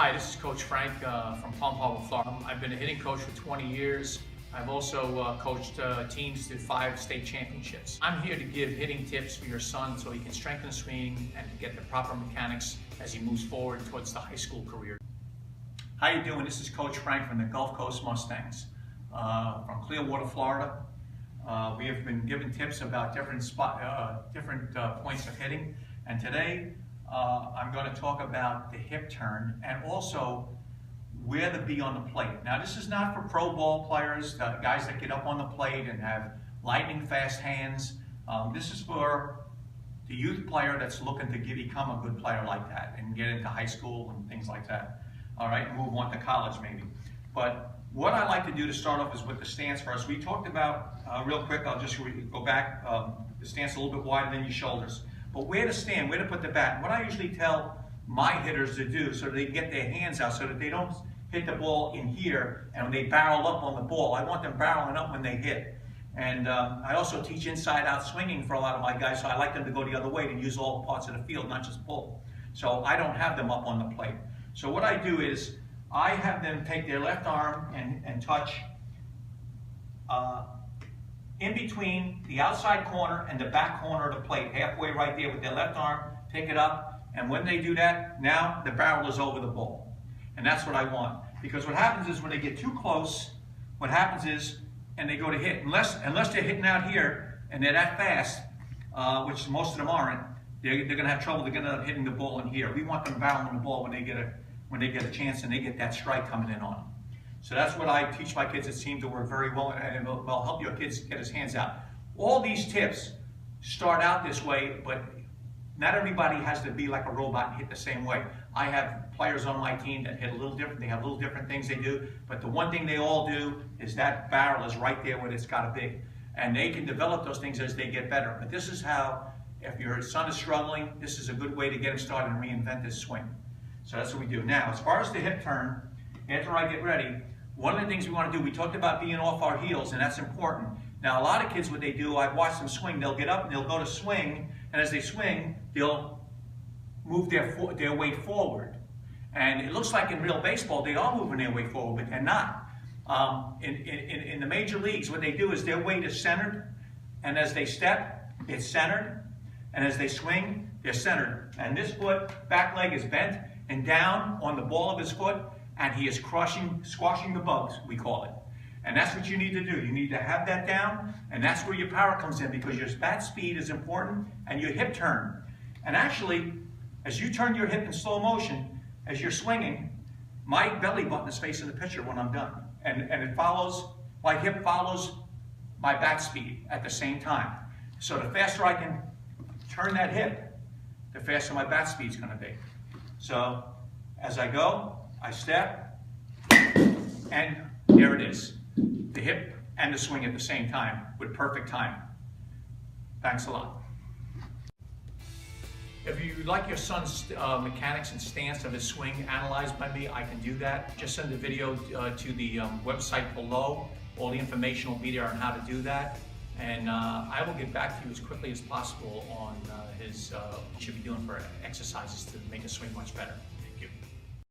Hi, this is Coach Frank from Palm Harbor, Florida. I've been a hitting coach for 20 years. I've also coached teams to 5 state championships. I'm here to give hitting tips for your son so he can strengthen his swing and get the proper mechanics as he moves forward towards the high school career. How you doing? This is Coach Frank from the Gulf Coast Mustangs from Clearwater, Florida. We have been given tips about different points of hitting, and today I'm going to talk about the hip turn and also where to be on the plate. Now, this is not for pro ball players, guys that get up on the plate and have lightning fast hands. This is for the youth player that's looking to become a good player like that and get into high school and things like that. All right, move on to college maybe. But what I like to do to start off is with the stance first. We talked about, real quick, I'll just go back, the stance a little bit wider than your shoulders. But where to stand, where to put the bat. What I usually tell my hitters to do so they get their hands out so that they don't hit the ball in here and when they barrel up on the ball. I want them barreling up when they hit. And I also teach inside-out swinging for a lot of my guys, so I like them to go the other way to use all parts of the field, not just pull. So I don't have them up on the plate. So what I do is I have them take their left arm and touch in between the outside corner and the back corner of the plate, halfway right there with their left arm, pick it up, and when they do that, now the barrel is over the ball. And that's what I want. Because what happens is when they get too close, what happens is, and they go to hit, unless they're hitting out here and they're that fast, which most of them aren't, they're going to have trouble. They're going to end up hitting the ball in here. We want them barreling the ball when they get a chance and they get that strike coming in on them. So that's what I teach my kids. It seems to work very well, and it'll help your kids get his hands out. All these tips start out this way, but not everybody has to be like a robot and hit the same way. I have players on my team that hit a little different. They have little different things they do, but the one thing they all do is that barrel is right there where it's got to be. And they can develop those things as they get better. But this is how, if your son is struggling, this is a good way to get him started and reinvent his swing. So that's what we do. Now, as far as the hip turn, after I get ready, one of the things we want to do, we talked about being off our heels, and that's important. Now, a lot of kids, what they do, I've watched them swing, they'll get up and they'll go to swing, and as they swing, they'll move their weight forward. And it looks like in real baseball, they are moving their weight forward, but they're not. In the major leagues, what they do is their weight is centered, and as they step, it's centered, and as they swing, they're centered. And this foot, back leg is bent and down on the ball of his foot, and he is squashing the bugs, we call it. And that's what you need to do. You need to have that down, and that's where your power comes in, because your bat speed is important and your hip turn. And actually, as you turn your hip in slow motion, as you're swinging, my belly button is facing the pitcher when I'm done. And it follows, my hip follows my bat speed at the same time. So the faster I can turn that hip, the faster my bat speed is going to be. So as I go, I step, and there it is. The hip and the swing at the same time with perfect time. Thanks a lot. If you like your son's mechanics and stance of his swing analyzed by me, I can do that. Just send the video to the website below. All the information will be there on how to do that. And I will get back to you as quickly as possible on what you should be doing for exercises to make his swing much better.